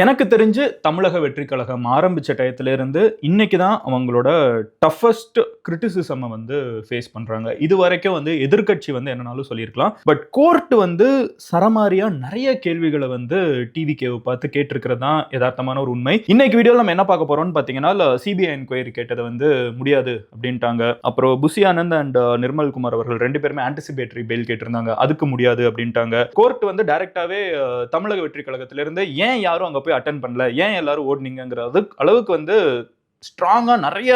எனக்கு தெரிஞ்சு தமிழக வெற்றிக் கழகம் ஆரம்பிச்ச டயத்துல இருந்து இன்னைக்கு தான் அவங்களோட டஃபஸ்ட் கிரிட்டிசிசம் வந்து ஃபேஸ் பண்றாங்க. இதுவரைக்கும் வந்து எதிர்க்கட்சி வந்து என்னனாலும் சொல்லியிருக்கலாம். பட் கோர்ட் வந்து சரமாரியா நிறைய கேள்விகளை வந்து டிவிகேவை பார்த்து கேட்டிருக்கிறது தான் யதார்த்தமான ஒரு உண்மை. இன்னைக்கு வீடியோல நம்ம என்ன பார்க்க போறோம்னு பார்த்தீங்கன்னா, சிபிஐ என்கொயரி கேட்டதை வந்து முடியாது அப்படின்ட்டாங்க. அப்புறம் புசி ஆனந்த் அண்ட் நிர்மல்குமார் அவர்கள் 2 பேருமே ஆன்டிசிபேட்டரி பெயில் கேட்டிருந்தாங்க. அதுக்கு முடியாது அப்படின்ட்டாங்க. கோர்ட் வந்து டைரக்டாவே தமிழக வெற்றிக் கழகத்திலிருந்து ஏன் யாரும் அங்க போய் அட்டென்ட் பண்ணல, ஏன் எல்லாரும் ஓடுனீங்கங்கிறது அளவுக்கு வந்து ஸ்ட்ராங்கா நிறைய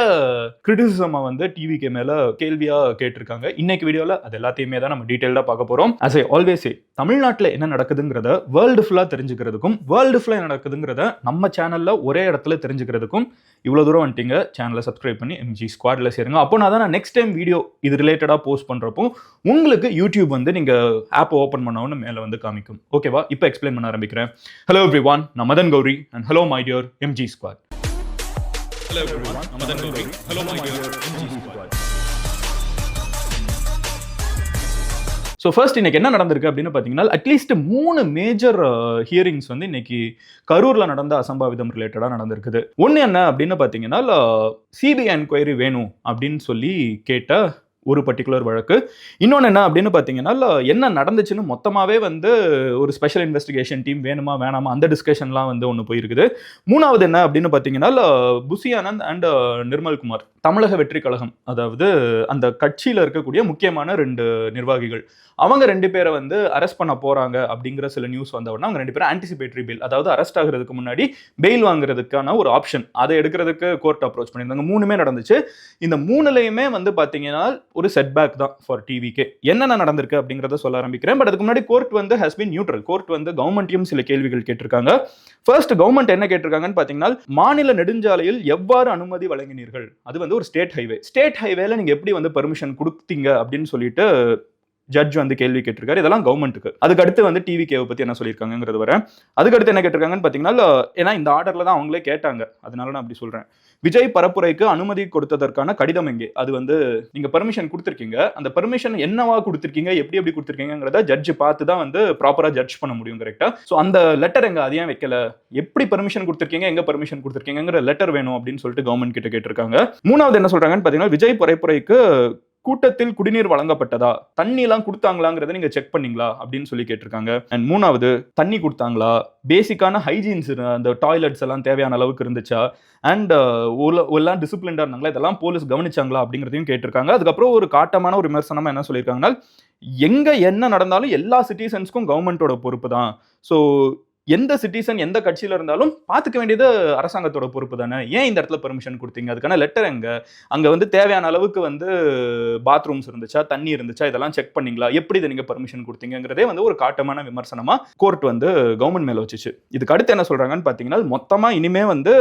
கிரிட்டிசிசம் வந்து டிவிக்கு மேல கேள்வியா கேட்டிருக்காங்க. இன்னைக்கு வீடியோல அது எல்லாத்தையுமே தான் நம்ம டீடைலா பார்க்க போறோம். as I always say, தமிழ்நாட்டுல என்ன நடக்குதுங்கிறத வேர்ல்டு ஃபுல்லா தெரிஞ்சுக்கிறதுக்கும் வேர்ல்டு ஃபுல்லா என்ன நடக்குதுங்கிறத நம்ம சேனல்ல ஒரே இடத்துல தெரிஞ்சுக்கிறதுக்கும் இவ்வளவு தூரம் வந்துட்டீங்க. சேனலை சப்ஸ்கிரைப் பண்ணி எம்ஜி ஸ்குவாட்ல சேருங்க. அப்போ நான் நெக்ஸ்ட் டைம் வீடியோ இது ரிலேட்டடா போஸ்ட் பண்றப்போ உங்களுக்கு யூடியூப் வந்து நீங்க ஆப் ஓபன் பண்ணவுன்னு மேல வந்து காமிக்கும். ஓகேவா? இப்போ எக்ஸ்பிளைன் பண்ண ஆரம்பிக்கிறேன். ஹலோ எவ்ரிவான், நான் Madan Gowri and hello my dear MG squad. Hello everyone, I'm Madan Gauri. Hello my dear MG Squad. So first இன்னைக்கு என்ன நடந்திருக்கு அப்படின்னு பார்த்தீங்கன்னா, அட்லீஸ்ட் 3 மேஜர் ஹியரிங்ஸ் வந்து இன்னைக்கு கரூரில் நடந்த அசம்பாவிதம் ரிலேட்டடாக நடந்திருக்குது. ஒன்று என்ன அப்படின்னு பார்த்தீங்கன்னா, சிபிஐ என்கொயரி வேணும் அப்படின்னு சொல்லி கேட்ட ஒரு பர்டிகுலர் வழக்கு. இன்னொன்று என்ன அப்படின்னு பார்த்தீங்கன்னா, என்ன நடந்துச்சுன்னு மொத்தமாகவே வந்து ஒரு ஸ்பெஷல் இன்வெஸ்டிகேஷன் டீம் வேணுமா வேணாமா அந்த டிஸ்கஷன்லாம் வந்து ஒன்று போயிருக்குது. மூணாவது என்ன அப்படின்னு பார்த்தீங்கன்னா, புசி ஆனந்த் அண்ட் நிர்மல்குமார் தமிழக வெற்றி கழகம், அதாவது அந்த கட்சியில் இருக்கக்கூடிய முக்கியமான 2 நிர்வாகிகள், அவங்க 2 பேரை வந்து அரெஸ்ட் பண்ண போறாங்க அப்படிங்கிற சில நியூஸ் வந்த உடனே அவங்க 2 பேரும் ஆன்டிசிபேட்டரி பெயில், அதாவது அரெஸ்ட் ஆகிறதுக்கு முன்னாடி பெயில் வாங்குறதுக்கான ஒரு ஆப்ஷன் அதை எடுக்கிறதுக்கு கோர்ட் அப்ரோச் பண்ணியிருந்தாங்க. 3மே நடந்துச்சு. இந்த 3லையுமே வந்து பார்த்தீங்கன்னா ஒரு செட்பேக் தான் ஃபார் டிவிகே. என்னென்ன நடந்திருக்கு அப்படிங்கிறத சொல்ல ஆரம்பிக்கிறேன். பட் அதுக்கு முன்னாடி கோர்ட் வந்து ஹஸ் பீன் நியூட்ரல். கோர்ட் வந்து கவர்மெண்ட்டையும் சில கேள்விகள் கேட்டிருக்காங்க. ஃபர்ஸ்ட் கவர்மெண்ட் என்ன கேட்டிருக்காங்கன்னு பார்த்தீங்கன்னா, மாநில நெடுஞ்சாலையில் எவ்வாறு அனுமதி வழங்கினீர்கள், அது வந்து ஒரு ஸ்டேட் ஹைவே, ஸ்டேட் ஹைவேல நீங்க எப்படி வந்து பெர்மிஷன் கொடுத்தீங்க அப்படின்னு சொல்லிட்டு ஜட்ஜ் வந்து கேள்வி கேட்டிருக்காரு. இதெல்லாம் கவர்மெண்ட்டுக்கு. அதுக்கு அடுத்து வந்து டிவிகேவை பத்தி என்ன சொல்லியிருக்காங்கிறது வர. அதுக்கு அடுத்து என்ன கேட்டிருக்காங்கன்னு பார்த்தீங்கன்னா, ஏன்னா இந்த ஆர்டர்ல தான் அவங்களே கேட்டாங்க, அதனால நான் அப்படி சொல்றேன். விஜய் பரப்புரைக்கு அனுமதி கொடுத்ததற்கான கடிதம் எங்கே, அது வந்து நீங்க பெர்மிஷன் கொடுத்துருக்கீங்க, அந்த பெர்மிஷன் என்னவா கொடுத்துருக்கீங்க, எப்படி கொடுத்துருக்கீங்கிறத ஜட்ஜ் பார்த்து தான் வந்து ப்ராப்பரா ஜட்ஜ் பண்ண முடியும். கரெக்டா? ஸோ அந்த லெட்டர் எங்க, அது ஏன் வைக்கல, எப்படி பெர்மிஷன் கொடுத்துருக்கீங்க, எங்க பெர்மிஷன் கொடுத்துருக்கீங்கிற லெட்டர் வேணும் அப்படின்னு சொல்லிட்டு கவர்மெண்ட் கிட்ட கேட்டிருக்காங்க. மூணாவது என்ன சொல்றாங்கன்னு பார்த்தீங்கன்னா, விஜய் பரப்புரைக்கு கூட்டத்தில் குடிநீர் வழங்கப்பட்டதா, தண்ணி எல்லாம் கொடுத்தாங்களாங்கிறத நீங்க செக் பண்ணீங்களா அப்படின்னு சொல்லி கேட்டிருக்காங்க. அண்ட் மூணாவது, தண்ணி கொடுத்தாங்களா, பேசிக்கான ஹைஜீன்ஸ், அந்த டாய்லெட்ஸ் எல்லாம் தேவையான அளவுக்கு இருந்துச்சா, அண்ட் எல்லாம் டிசிப்ளின்டா இருந்தாங்களா, இதெல்லாம் போலீஸ் கவனிச்சாங்களா அப்படிங்கிறதையும் கேட்டிருக்காங்க. அதுக்கப்புறம் ஒரு காட்டமான ஒரு விமர்சனமா என்ன சொல்லியிருக்காங்கன்னா, எங்க என்ன நடந்தாலும் எல்லா சிட்டிசன்ஸ்க்கும் கவர்மெண்டோட பொறுப்பு தான். ஸோ எந்த சிட்டிசன் எந்த கட்சியில இருந்தாலும் பார்த்துக்க வேண்டியது அரசாங்கத்தோட பொறுப்பு தானே, ஏன் இந்த இடத்துல பெர்மிஷன் கொடுத்தீங்க, அதுக்கான லெட்டர் எங்க, அங்க வந்து தேவையான அளவுக்கு வந்து பாத்ரூம்ஸ் இருந்துச்சா, தண்ணி இருந்துச்சா, இதெல்லாம் செக் பண்ணீங்களா, எப்படி இதை நீங்க பெர்மிஷன் கொடுத்தீங்கிறதே வந்து ஒரு காட்டமான விமர்சனமா கோர்ட் வந்து கவர்மெண்ட் மேல வச்சுச்சு. இதுக்கு அடுத்து என்ன சொல்றாங்கன்னு பாத்தீங்கன்னா, மொத்தமா இனிமே வந்து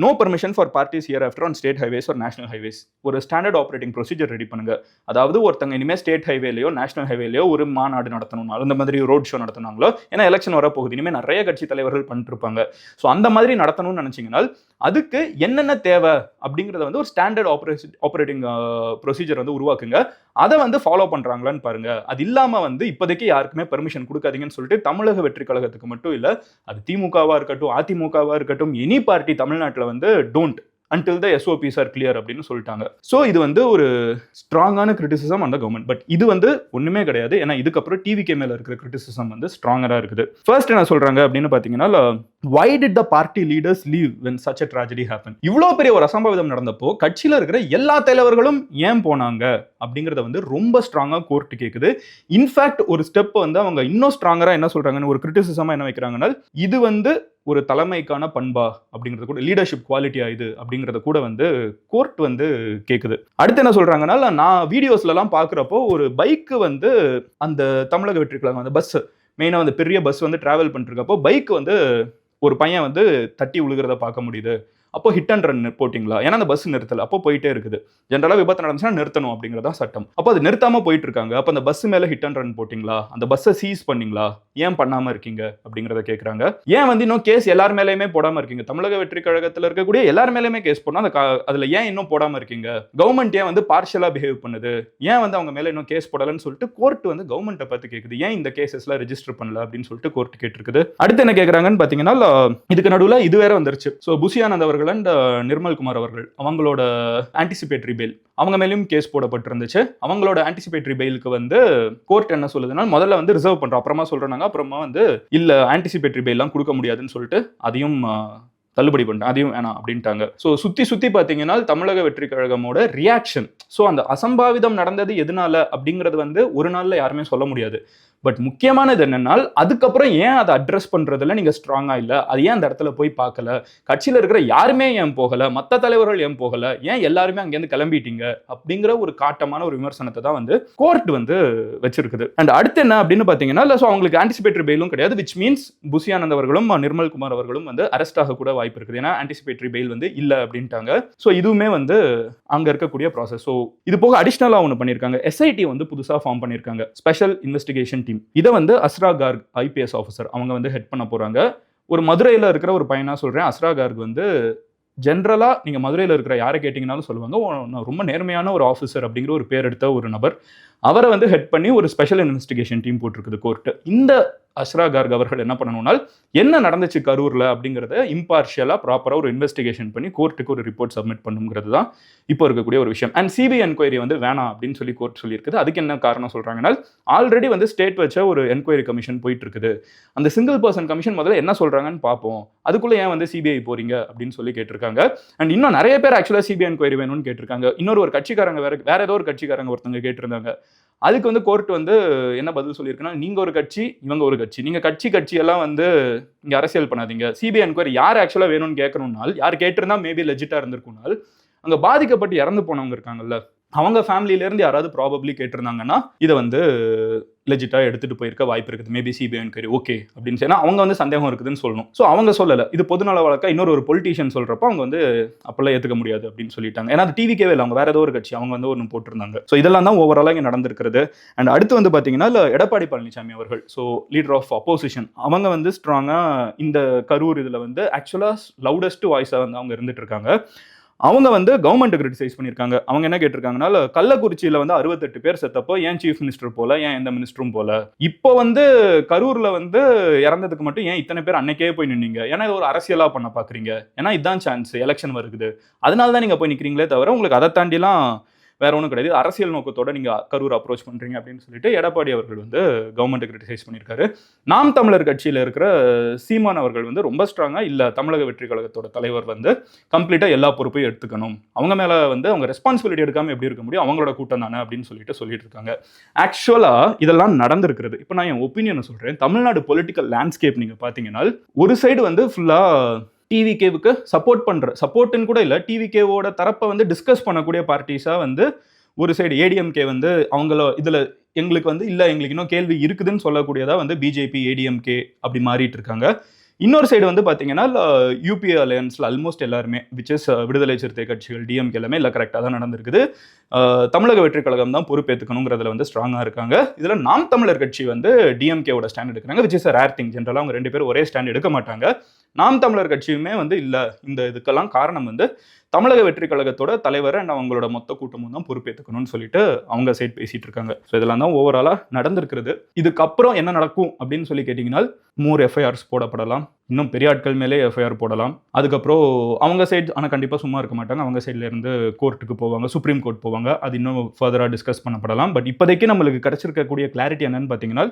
no permission for parties here after on state highways or national highways. ஒரு ஸ்டாண்டர்ட் ஆப்ரேட்டிங் ப்ரொசீஜர் ரெடி பண்ணுங்க. அதாவது ஒருத்தங்க இனிமேல் ஸ்டேட் ஹைவேலையோ நேஷனல் ஹைவேலையோ ஒரு மாநாடு நடத்தணும்னாலும், இந்த மாதிரி ரோட் ஷோ நடத்தினாங்களோ, ஏன்னா எலெக்ஷன் வரப்போகுது, இனிமேல் நிறைய கட்சி தலைவர்கள் பண்ணிட்டு இருப்பாங்க. ஸோ அந்த மாதிரி நடத்தணும்னு நினைச்சீங்கன்னா அதுக்கு என்னென்ன தேவை அப்படிங்கிறத வந்து ஒரு ஸ்டாண்டர்ட் ஆப்ரேட்டிங் ப்ரொசீஜர் வந்து உருவாக்குங்க. அதை வந்து ஃபாலோ பண்றாங்களான்னு பாருங்க. அது இல்லாம வந்து இப்போதைக்கு யாருக்குமே பெர்மிஷன் கொடுக்காதீங்கன்னு சொல்லிட்டு தமிழக வெற்றி கழகத்துக்கு மட்டும் இல்ல, அது திமுகவா இருக்கட்டும், அதிமுகவா இருக்கட்டும், எனி பார்ட்டி தமிழ்நாட்டில் வந்து don't until the SOPs are clear அப்படின்னு சொல்லிட்டாங்க. ஸோ இது வந்து ஒரு ஸ்ட்ராங்கான கிரிட்டிசிசம் அந்த கவர்மெண்ட். பட் இது வந்து ஒண்ணுமே கிடையாது. ஏன்னா இதுக்கப்புறம் டிவிகே மேல இருக்கிற கிரிட்டிசிசம் வந்து ஸ்ட்ராங்கரா இருக்குது. ஃபர்ஸ்ட் என்ன சொல்றாங்க அப்படின்னு பாத்தீங்கன்னா, why did the party leaders leave when such a tragedy happened? இவ்வளோ பெரிய ஒரு அசம்பாவிதம் நடந்தப்போ கட்சியில இருக்கிற எல்லா தலைவர்களும் ஏன் போனாங்க அப்படிங்கறத வந்து ரொம்ப ஸ்ட்ராங்கா கோர்ட் கேக்குது. இன்ஃபேக்ட் ஒரு ஸ்டெப் வந்து அவங்க இன்னும் ஸ்ட்ராங்கரா என்ன சொல்றாங்கன்னு ஒரு கிரிட்டிசிசமா என்ன வைக்கிறாங்கன்னா, இது வந்து ஒரு தலைமைக்கான பண்பா அப்படிங்கிறது கூட, லீடர்ஷிப் குவாலிட்டியா இது அப்படிங்கறத கூட வந்து கோர்ட் வந்து கேக்குது. அடுத்து என்ன சொல்றாங்கன்னா, நான் வீடியோஸ்ல எல்லாம் பாக்குறப்போ ஒரு பைக் வந்து அந்த தமிழக வெற்றி கழகம் அந்த பஸ், மெயினா வந்து பெரிய பஸ் வந்து டிராவல் பண்ணிட்டு இருக்கப்போ பைக் வந்து ஒரு பையன் வந்து தட்டி விழுகிறத பார்க்க முடியுது. அப்போ ஹிட் அண்ட் ரன் போட்டிங்களா, ஏன்னா அந்த பஸ் நிறுத்தல, அப்போ போயிட்டே இருக்குது. ஜென்ரலா விபத்து நடந்துச்சுன்னா நிறுத்தணும் அப்படிங்கிறதா சட்டம். அப்போ அது நிறுத்தாம போயிட்டு இருக்காங்க, அப்போ அந்த பஸ் மேல ஹிட் அண்ட் ரன் போட்டிங்களா, அந்த பஸ்ஸை சீஸ் பண்ணீங்களா, ஏன் பண்ணாம இருக்கீங்க அப்படிங்கிறத கேட்கறாங்க. ஏன் வந்து இன்னும் கேஸ் எல்லார் மேலேயுமே போடாம இருக்கீங்க, தமிழக வெற்றி கழகத்தில் இருக்கக்கூடிய எல்லார் மேலேயுமே கேஸ் போடணும், அதுல ஏன் இன்னும் போடாம இருக்கீங்க, கவர்மெண்ட் ஏன் வந்து பார்ஷியலா பிஹேவ் பண்ணுது, ஏன் வந்து அவங்க மேல இன்னும் கேஸ் போடலன்னு சொல்லிட்டு கோர்ட் வந்து கவர்மெண்ட்டை பார்த்து கேக்குது, ஏன் இந்த கேசஸ்ல ரெஜிஸ்டர் பண்ணல அப்படின்னு சொல்லிட்டு கோர்ட் கேட்டிருக்குது. அடுத்து என்ன கேட்கறாங்கன்னு பாத்தீங்கன்னா, இதுக்கு நடுவுல இது வேற வந்துருச்சு. ஸோ புசி ஆனந்த் அவர்கள் அண்ட் நிர்மல்குமார் அவர்கள் அவங்களோட ஆன்டிசிபேட்டரி பெயில் அவங்க மேலேயும் கேஸ் போடப்பட்டிருந்துச்சு. அவங்களோட ஆன்டிசிபேட்டரி பெயிலுக்கு வந்து கோர்ட் என்ன சொல்லுதுன்னா, முதல்ல வந்து ரிசர்வ் பண்றோம், அப்புறமா சொல்றாங்க, அப்புறமா வந்து இல்ல ஆன்டிசிபேட்டரி பெயிலாம் கொடுக்க முடியாதுன்னு சொல்லிட்டு அதையும் தள்ளுபடி பண்ணிட்டேன், அதையும் வேணாம் அப்படின்ட்டாங்க. ஸோ சுத்தி பார்த்தீங்கன்னா தமிழக வெற்றி கழகமோட ரியாக்ஷன், ஸோ அந்த அசம்பாவிதம் நடந்தது எதனால அப்படிங்கிறது வந்து ஒரு நாள்ல யாருமே சொல்ல முடியாது. பட் முக்கியமானது என்னன்னா, அதுக்கப்புறம் ஏன் அதை அட்ரஸ் பண்றதுல நீங்க ஸ்ட்ராங்கா இல்ல, அது ஏன் அந்த இடத்துல போய் பார்க்கல, கட்சியில இருக்கிற யாருமே ஏன் போகல, மற்ற தலைவர்கள் ஏன் போகல, ஏன் எல்லாருமே அங்கேருந்து கிளம்பிட்டீங்க அப்படிங்கிற ஒரு காட்டமான ஒரு விமர்சனத்தை தான் வந்து கோர்ட் வந்து வச்சிருக்குது. அண்ட் அடுத்து என்ன அப்படின்னு பாத்தீங்கன்னா, ஸோ அவங்களுக்கு ஆன்டிசிபேட்டரி பெயிலும் கிடையாது, விச் மீன்ஸ் புசி ஆனந்த் அவர்களும் நிர்மல்குமார் அவர்களும் வந்து அரெஸ்ட் ஆக கூட வாய்ப்பு இருக்குது, ஏன்னா ஆன்டிசிபேட்டரி பெயில் வந்து இல்ல அப்படின்ட்டாங்க. ஸோ இதுவுமே வந்து அங்க இருக்கக்கூடிய ப்ராசஸ். ஸோ இது போக அடிஷனலா ஒன்று பண்ணியிருக்காங்க, எஸ்ஐடி வந்து புதுசா ஃபார்ம் பண்ணியிருக்காங்க, ஸ்பெஷல் இன்வெஸ்டிகேஷன் டீம். இதை வந்து அஸ்ரா கார்க் ஐபிஎஸ் ஆஃபீஸர் அவங்க வந்து ஹெட் பண்ண போறாங்க. ஒரு மதுரையில் இருக்கிற ஒரு பையனா சொல்றேன், அஸ்ரா கார்க் வந்து ஜென்ரலா நீங்க மதுரையில் இருக்கிற யாரை கேட்டீங்கன்னாலும் சொல்லுவாங்க, ரொம்ப நேர்மையான ஒரு ஆஃபீஸர் அப்படிங்கிற ஒரு பேர் எடுத்த ஒரு நபர். அவரை வந்து ஹெட் பண்ணி ஒரு ஸ்பெஷல் இன்வெஸ்டிகேஷன் டீம் போட்டிருக்குது கோர்ட். இந்த அஸ்ரா கார்க் அவர்கள் என்ன பண்ணணும்னால், என்ன நடந்துச்சு கரூர்ல அப்படிங்கிறத இம்பார்ஷியலா ப்ராப்பரா ஒரு இன்வெஸ்டிகேஷன் பண்ணி கோர்ட்டுக்கு ஒரு ரிப்போர்ட் சப்மிட் பண்ணுங்கிறது தான் இப்போ இருக்கக்கூடிய ஒரு விஷயம். அண்ட் சிபிஐ என்கொயரி வந்து வேணாம் அப்படின்னு சொல்லி கோர்ட் சொல்லியிருக்குது. அதுக்கு என்ன காரணம் சொல்றாங்கன்னா, ஆல்ரெடி வந்து ஸ்டேட் வச்ச ஒரு என்கொயரி கமிஷன் போயிட்டு இருக்குது, அந்த சிங்கிள் பர்சன் கமிஷன் முதல்ல என்ன சொல்றாங்கன்னு பார்ப்போம், அதுக்குள்ள ஏன் வந்து சிபிஐ போறீங்க அப்படின்னு சொல்லி கேட்டிருக்காங்க. அண்ட் இன்னும் நிறைய பேர் ஆக்சுவலா சிபிஐ என்கொயரி வேணும்னு கேட்டிருக்காங்க. இன்னொரு கட்சிக்காரங்க வேற ஏதோ ஒரு கட்சிக்காரங்க ஒருத்தவங்க கேட்டிருந்தாங்க. அதுக்கு வந்து கோர்ட் வந்து என்ன பதில் சொல்லியிருக்குன்னா, நீங்க ஒரு கட்சி, இவங்க ஒரு கட்சி, நீங்க கட்சி எல்லாம் வந்து இங்க அரசியல் பண்ணாதீங்க. சிபிஐ என்கொயரி யார் ஆக்சுவலா வேணும்னு கேட்கணும்னால், யார் கேட்டிருந்தா மேபி லெஜிட்டா இருந்திருக்கும்னால், அங்க பாதிக்கப்பட்டு இறந்து போனவங்க இருக்காங்கல்ல, அவங்க ஃபேமிலியில இருந்து யாராவது ப்ராபப்ளி கேட்டிருந்தாங்கன்னா இதை வந்து லெஜிட்டா எடுத்துட்டு போயிருக்க வாய்ப்பு இருக்குது. மேபி சிபிஐ என்கொயரி ஓகே அப்படின்னு சொன்னா அவங்க வந்து சந்தேகம் இருக்குதுன்னு சொல்லணும். ஸோ அவங்க சொல்லலை, இது பொதுநல வழக்கா இன்னொரு பொலிட்டீஷியன் சொல்றப்ப அவங்க வந்து அப்பெல்லாம் ஏற்றுக்க முடியாது அப்படின்னு சொல்லிட்டாங்க. ஏன்னா அது டிவிக்கே இல்லை, அவங்க வேற ஏதோ ஒரு கட்சி அவங்க வந்து ஒன்று போட்டிருந்தாங்க. ஸோ இதெல்லாம் தான் ஓவராலாக இங்கே நடந்திருக்கிறது. அண்ட் அடுத்து வந்து பார்த்தீங்கன்னா எடப்பாடி பழனிசாமி அவர்கள், ஸோ லீடர் ஆஃப் அப்போசிஷன், அவங்க வந்து ஸ்ட்ராங்கா இந்த கரூர் இதில் வந்து ஆக்சுவலாக லவுடஸ்ட் வாய்ஸாக வந்து அவங்க இருந்துட்டு இருக்காங்க. அவங்க வந்து கவர்மெண்ட் கிரிட்டிசைஸ் பண்ணியிருக்காங்க. அவங்க என்ன கேட்டிருக்காங்கன்னா, கள்ளக்குறிச்சியில் வந்து 68 பேர் செத்தப்போ ஏன் சீஃப் மினிஸ்டர் போல, ஏன் எந்த மினிஸ்டரும் போல, இப்போ வந்து கரூர்ல வந்து இறந்ததுக்கு மட்டும் ஏன் இத்தனை பேர் அன்னைக்கே போய் நின்னீங்க, ஏன்னா இது ஒரு அரசியலா பண்ண பாக்குறீங்க, ஏன்னா இதுதான் சான்ஸ், எலெக்ஷன் வருது, அதனால தான் நீங்க போய் நிக்கிறீங்களே தவிர உங்களுக்கு அதை தாண்டிலாம் வேற ஒன்றும் கிடையாது, அரசியல் நோக்கத்தோட நீங்க கரூர் அப்ரோச் பண்றீங்க அப்படின்னு சொல்லிட்டு எடப்பாடி அவர்கள் வந்து கவர்மெண்ட் கிரிட்டிசைஸ் பண்ணியிருக்காரு. நாம் தமிழர் கட்சியில இருக்கிற சீமான் அவர்கள் வந்து ரொம்ப ஸ்ட்ராங்கா இல்ல, தமிழக வெற்றி கழகத்தோட தலைவர் வந்து கம்ப்ளீட்டா எல்லா பொறுப்பையும் எடுத்துக்கணும், அவங்க மேல வந்து அவங்க ரெஸ்பான்சிபிலிட்டி எடுக்காம எப்படி இருக்க முடியும், அவங்களோட கூட்டம் தானே அப்படின்னு சொல்லிட்டு இருக்காங்க. ஆக்சுவலா இதெல்லாம் நடந்திருக்கிறது. இப்போ நான் என் ஒப்பீனியனை சொல்றேன். தமிழ்நாடு பொலிட்டிக்கல் லேண்ட்ஸ்கேப் நீங்க பாத்தீங்கன்னா, ஒரு சைடு வந்து ஃபுல்லா டிவிகேவுக்கு சப்போர்ட்னு கூட இல்லை, டிவிகேவோட தரப்பை வந்து டிஸ்கஸ் பண்ணக்கூடிய பார்ட்டிஸா வந்து ஒரு சைடு ஏடிஎம்கே வந்து அவங்கள இதுல எங்களுக்கு வந்து இல்லை, எங்களுக்கு இன்னும் கேள்வி இருக்குதுன்னு சொல்லக்கூடியதா வந்து பிஜேபி ஏடிஎம்கே அப்படி மாறிட்டு இருக்காங்க. இன்னொரு சைடு வந்து பார்த்தீங்கன்னா யூபிஏ அலையன்ஸில் ஆல்மோஸ்ட் எல்லாருமே விச் விடுதலை சிறுத்தை கட்சிகள் டிஎம்கே எல்லாமே இல்லை கரெக்டாக தான் நடந்திருக்குது. தமிழக வெற்றி கழகம் தான் பொறுப்பேற்றுக்கணுங்கிறதுல வந்து ஸ்ட்ராங்காக இருக்காங்க. இதில் நாம் தமிழர் கட்சி வந்து டிஎம்கேவோட ஸ்டாண்ட் எடுக்கிறாங்க, விச் இஸ் ரேர் திங். ஜென்ரலாக அவங்க 2 பேரும் ஒரே ஸ்டாண்ட் எடுக்க மாட்டாங்க. நாம் தமிழர் கட்சியுமே வந்து இல்லை, இந்த இதுக்கெல்லாம் காரணம் வந்து தமிழக வெற்றி கழகத்தோட தலைவர் அண்ட் அவங்களோட மொத்த கூட்டமும் தான் பொறுப்பேற்றுக்கணும்னு சொல்லிட்டு அவங்க சைட் பேசிட்டு இருக்காங்க. ஸோ இதெல்லாம் தான் ஓவராலாக நடந்திருக்கிறது. இதுக்கப்புறம் என்ன நடக்கும் அப்படின்னு சொல்லி கேட்டிங்கன்னா, மோர் எஃப்ஐஆர்ஸ் போடப்படலாம், இன்னும் பெரிய ஆட்கள் மேலே எஃப்ஐஆர் போடலாம். அதுக்கப்புறம் அவங்க சைட் ஆனால் கண்டிப்பாக சும்மா இருக்க மாட்டாங்க, அவங்க சைட்ல இருந்து கோர்ட்டுக்கு போவாங்க, சுப்ரீம் கோர்ட் போவாங்க, அது இன்னும் ஃபர்தராக டிஸ்கஸ் பண்ணப்படலாம். பட் இப்போதைக்கு நம்மளுக்கு கிடைச்சிருக்கக்கூடிய கிளாரிட்டி என்னன்னு பார்த்தீங்கன்னா,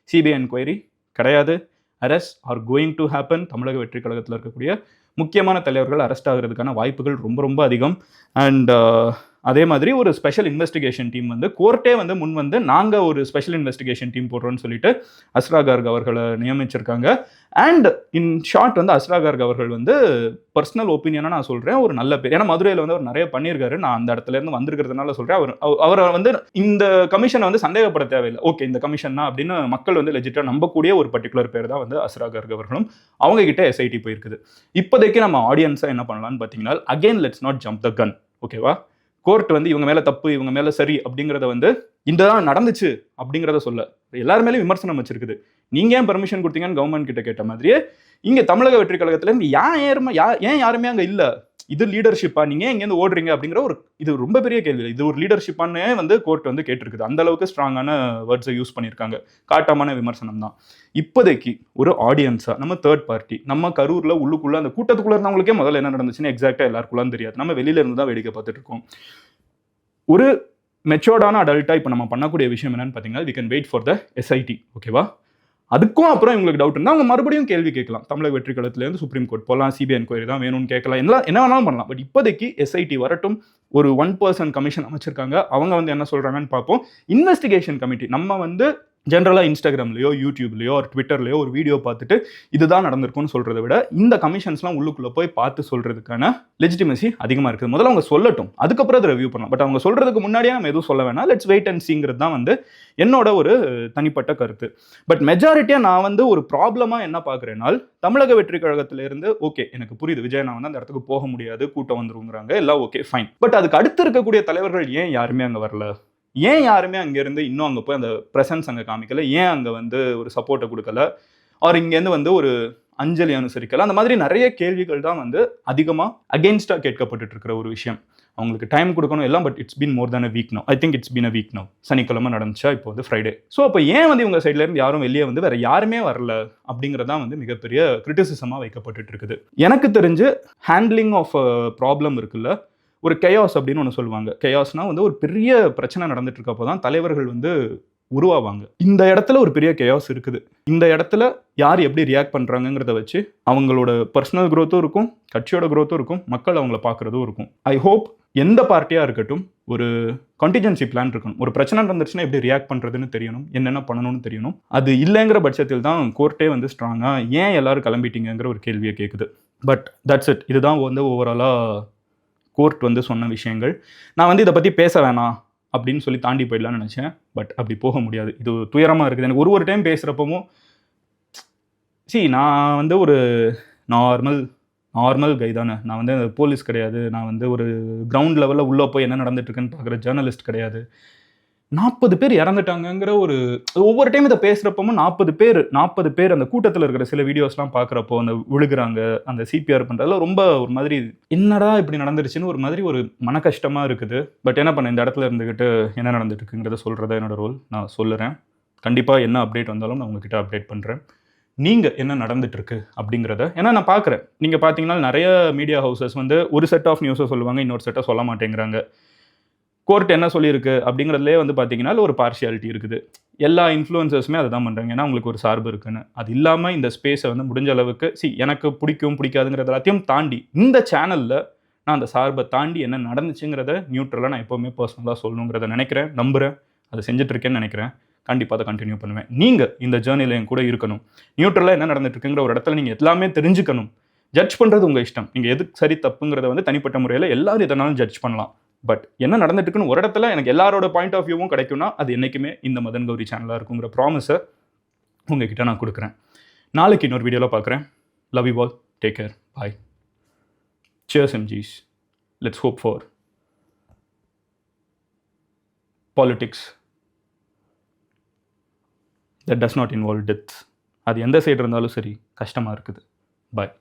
சிபிஐ என்கொயரி கிடையாது, arrest are going to happen. தமிழக வெற்றி கழகத்தில் இருக்கக்கூடிய முக்கியமான தலைவர்கள் அரெஸ்ட் ஆகிறதுக்கான வாய்ப்புகள் ரொம்ப ரொம்ப அதிகம். அண்ட் அதே மாதிரி ஒரு ஸ்பெஷல் இன்வெஸ்டிகேஷன் டீம் வந்து கோர்ட்டே வந்து முன் வந்து நாங்கள் ஒரு ஸ்பெஷல் இன்வெஸ்டிகேஷன் டீம் போடுறோம்னு சொல்லிட்டு அஸ்ரா கார்க் அவர்களை நியமிச்சிருக்காங்க. அண்ட் இன் ஷார்ட் வந்து அஸ்ரா கார்க் அவர்கள் வந்து பர்சனல் ஒப்பீனியனாக நான் சொல்கிறேன் ஒரு நல்ல பேர். ஏன்னா மதுரையில் வந்து அவர் நிறைய பண்ணியிருக்காரு. நான் அந்த இடத்துல இருந்து வந்திருக்கிறதுனால சொல்கிறேன். அவரை வந்து இந்த கமிஷனை வந்து சந்தேகப்பட தேவையில்லை. ஓகே இந்த கமிஷன் தான் அப்படின்னு மக்கள் வந்து லெஜிட்டாக நம்பக்கூடிய ஒரு பர்டிகுலர் பேர் தான் வந்து அஸ்ரா கார்க் அவர்களும். அவங்க கிட்ட எஸ்ஐடி போயிருக்குது. இப்போதைக்கு நம்ம ஆடியன்ஸாக என்ன பண்ணலாம்னு பார்த்தீங்கன்னா, again let's not jump the gun. ஓகேவா? கோர்ட் வந்து இவங்க மேல தப்பு இவங்க மேல சரி அப்படிங்கிறத வந்து இந்ததான் நடந்துச்சு அப்படிங்கிறத சொல்ல எல்லாரும் மேலேயும் விமர்சனம் வச்சிருக்குது. நீங்க ஏன் பெர்மிஷன் கொடுத்தீங்கன்னு கவர்மெண்ட் கிட்ட கேட்ட மாதிரியே இங்க தமிழக வெற்றி கழகத்துல இருந்து ஏன் யாருமே அங்க இல்ல, இது லீடர்ஷிப்பா, நீங்க இங்க இருந்து ஓடுறீங்க அப்படிங்கிற ஒரு இது ரொம்ப பெரிய கேள்வி. இது ஒரு லீடர்ஷிப்பானே வந்து கோர்ட் வந்து கேட்டிருக்குது. அந்த அளவுக்கு ஸ்ட்ராங்கான வேர்ட்ஸை யூஸ் பண்ணியிருக்காங்க. காட்டமான விமர்சனம் தான். இப்போதைக்கு ஒரு ஆடியன்ஸா நம்ம தேர்ட் பார்ட்டி நம்ம கரூர்ல உள்ளுக்குள்ள அந்த கூட்டத்துக்குள்ள இருந்தவங்களுக்கே முதல்ல என்ன நடந்துச்சுன்னு எக்ஸாக்டா எல்லாருக்குள்ளாம் தெரியாது. நம்ம வெளியில இருந்து தான் வேடிக்கை பார்த்துட்டு இருக்கோம். ஒரு மெச்சோர்டான அடல்ட்டா இப்போ நம்ம பண்ணக்கூடிய விஷயம் என்னன்னு பார்த்தீங்கன்னா, we can wait for the SIT. ஓகேவா? அதுக்கும் அப்புறம் இவங்களுக்கு டவுட் இருந்தால் அவங்க மறுபடியும் கேள்வி கேட்கலாம். தமிழக வெற்றி கழகத்துலேருந்து சுப்ரீம் கோர்ட் போகலாம், சிபிஐ என்கொயரி தான் வேணும்னு கேட்கலாம், என்ன வேணாலும் பண்ணலாம். பட் இப்போதைக்கு எஸ்ஐடி வரட்டும். ஒரு 1% கமிஷன் அமைச்சிருக்காங்க. அவங்க வந்து என்ன சொல்றாங்கன்னு பார்ப்போம். இன்வெஸ்டிகேஷன் கமிட்டி நம்ம வந்து ஜென்ரலாக இன்ஸ்டாகிராம்லையோ யூடியூப்லையோ ஒரு ட்விட்டர்லையோ ஒரு வீடியோ பார்த்துட்டு இதுதான் நடந்திருக்கும்னு சொல்கிறத விட இந்த கமிஷன்ஸ்லாம் உள்ளுக்குள்ளே போய் பார்த்து சொல்கிறதுக்கான லெஜிட்டிமசி அதிகமாக இருக்குது. முதல்ல அவங்க சொல்லட்டும், அதுக்கப்புறம் அதை ரிவ்யூ பண்ணலாம். பட் அவங்க சொல்கிறதுக்கு முன்னாடியே நம்ம எதுவும் சொல்ல வேணாம். லெட்ஸ் வெயிட் அண்ட் சீங்கிறது தான் வந்து என்னோட ஒரு தனிப்பட்ட கருத்து. பட் மெஜாரிட்டியாக நான் வந்து ஒரு ப்ராப்ளமாக என்ன பார்க்குறேனால், தமிழக வெற்றி கழகத்திலிருந்து ஓகே எனக்கு புரியுது, விஜய் நான் வந்து அந்த இடத்துக்கு போக முடியாது, கூட்டம் வந்துருங்கிறாங்க, எல்லாம் ஓகே ஃபைன். பட் அதுக்கு அடுத்து இருக்கக்கூடிய தலைவர்கள் ஏன் யாருமே அங்கே வரல? ஏன் யாருமே அங்கேருந்து இன்னும் அங்கே போய் அந்த ப்ரெசன்ஸ் அங்கே காமிக்கல? ஏன் அங்கே வந்து ஒரு சப்போர்ட்டை கொடுக்கல? அவர் இங்கேருந்து வந்து ஒரு அஞ்சலி அனுசரிக்கல? அந்த மாதிரி நிறைய கேள்விகள் தான் வந்து அதிகமாக அகெயின்ஸ்டாக கேட்கப்பட்டு இருக்கிற ஒரு விஷயம். அவங்களுக்கு டைம் கொடுக்கணும் எல்லாம். But it's been more than a week no. I think it's been a week no. சனிக்கிழமை நடந்துச்சா, இப்போ வந்து ஃப்ரைடே. ஸோ அப்போ ஏன் வந்து இவங்க சைட்லேருந்து யாரும் வெளியே வந்து வேற யாருமே வரல அப்படிங்கிறதான் வந்து மிகப்பெரிய கிரிட்டிசிசமாக வைக்கப்பட்டு இருக்குது. எனக்கு தெரிஞ்சு ஹேண்ட்லிங் ஆஃப் ப்ராப்ளம் இருக்குல்ல, ஒரு கெயாஸ் அப்படின்னு ஒன்று சொல்லுவாங்க. கெயாஸ்னா வந்து ஒரு பெரிய பிரச்சனை நடந்துட்டு இருக்கப்போ தான் தலைவர்கள் வந்து உருவாவாங்க. இந்த இடத்துல ஒரு பெரிய கெயாஸ் இருக்குது. இந்த இடத்துல யார் எப்படி ரியாக்ட் பண்ணுறாங்கிறத வச்சு அவங்களோட பர்சனல் க்ரோத்தும் இருக்கும், கட்சியோட க்ரோத்தும் இருக்கும், மக்கள் அவங்கள பார்க்குறதும் இருக்கும். ஐ ஹோப் எந்த பார்ட்டியாக இருக்கட்டும் ஒரு கான்டிஜென்சி பிளான் இருக்கணும். ஒரு பிரச்சனை நடந்துச்சுன்னா எப்படி ரியாக்ட் பண்ணுறதுன்னு தெரியணும், என்னென்ன பண்ணணும்னு தெரியணும். அது இல்லைங்கிற பட்சத்தில் தான் கோர்ட்டே வந்து ஸ்ட்ராங்காக ஏன் எல்லாரும் கிளம்பிட்டீங்கிற ஒரு கேள்வியை கேட்குது. But that's it. இதுதான் வந்து ஓவராலாக கோர்ட் வந்து சொன்ன விஷயங்கள். நான் வந்து இதை பற்றி பேச வேணாம் அப்படின்னு சொல்லி தாண்டி போயிடலான்னு நினச்சேன். பட் அப்படி போக முடியாது. இது துயரமாக இருக்குது எனக்கு. ஒரு டைம் பேசுகிறப்பவும் நான் வந்து ஒரு நார்மல் கை தானே. நான் வந்து போலீஸ் கிடையாது. நான் வந்து ஒரு கிரவுண்ட் லெவலில் உள்ளே போய் என்ன நடந்துட்டுருக்குன்னு பார்க்குற ஜேர்னலிஸ்ட் கிடையாது. 40 பேர் இறந்துட்டாங்கிற ஒரு ஒவ்வொரு டைம் இதை பேசுகிறப்பவும் 40 பேர் அந்த கூட்டத்தில் இருக்கிற சில வீடியோஸ்லாம் பார்க்குறப்போ அந்த விழுகிறாங்க, அந்த சிபிஆர் பண்ணுறதுல ரொம்ப ஒரு மாதிரி என்னடா இப்படி நடந்துருச்சுன்னு ஒரு மாதிரி ஒரு மன கஷ்டமாக இருக்குது. பட் என்ன பண்ண, இந்த இடத்துல இருந்துக்கிட்டு என்ன நடந்துட்டு இருக்குங்கிறத சொல்கிறதா என்னோட ரோல். நான் சொல்லுறேன். கண்டிப்பாக என்ன அப்டேட் வந்தாலும் நான் உங்ககிட்ட அப்டேட் பண்ணுறேன். நீங்கள் என்ன நடந்துட்டுருக்கு அப்படிங்கிறத. ஏன்னா நான் பார்க்குறேன், நீங்கள் பார்த்தீங்கன்னா நிறைய மீடியா ஹவுசஸ் வந்து ஒரு செட் ஆஃப் நியூஸை சொல்லுவாங்க, இன்னொரு செட்டை சொல்ல மாட்டேங்கிறாங்க. கோர்ட் என்ன சொல்லியிருக்கு அப்படிங்கிறதுலே வந்து பார்த்தீங்கன்னா ஒரு பார்ஷியாலிட்டி இருக்குது. எல்லா இன்ஃப்ளூயன்சர்ஸுமே அதை தான் பண்ணுறாங்க. ஏன்னா அவங்களுக்கு ஒரு சார்பு இருக்குன்னு. அது இல்லாமல் இந்த ஸ்பேஸை வந்து முடிஞ்ச அளவுக்கு எனக்கு பிடிக்காதுங்கிறது எல்லாத்தையும் தாண்டி இந்த சேனலில் நான் அந்த சார்பை தாண்டி என்ன நடந்துச்சுங்கிறத நியூட்ரலாக நான் எப்போவுமே பர்சனலாக சொல்லணுங்கிறத நினைக்கிறேன், நம்புகிறேன். அதை செஞ்சுட்ருக்கேன்னு நினைக்கிறேன். கண்டிப்பாக அதை கண்டினியூ பண்ணுவேன். நீங்கள் இந்த ஜேர்னியில் என் கூட இருக்கணும். நியூட்ரலாக என்ன நடந்துட்டுருக்குங்கிற ஒரு இடத்துல நீங்கள் எல்லாமே தெரிஞ்சுக்கணும். ஜட்ஜ் பண்ணுறது உங்கள் இஷ்டம். நீங்கள் எது சரி தப்புங்கிறத வந்து தனிப்பட்ட முறையில் எல்லாரும் எதனாலும் ஜட்ஜ் பண்ணலாம். பட் என்ன நடந்துட்டுருக்குன்னு ஒரு இடத்துல எனக்கு எல்லாரோட பாயிண்ட் ஆஃப் வியூவும் கிடைக்கும்னா அது என்றைக்குமே இந்த மதன் கௌரி சேனலாக இருக்குங்கிற ப்ராமிஸை உங்ககிட்ட நான் கொடுக்குறேன். நாளைக்கு இன்னொரு வீடியோவில் பார்க்குறேன். Love you all. Take care. Bye. Cheers MGs. Let's hope for politics that does not involve death. அது எந்த சைடு இருந்தாலும் சரி கஷ்டமாக இருக்குது. பாய்.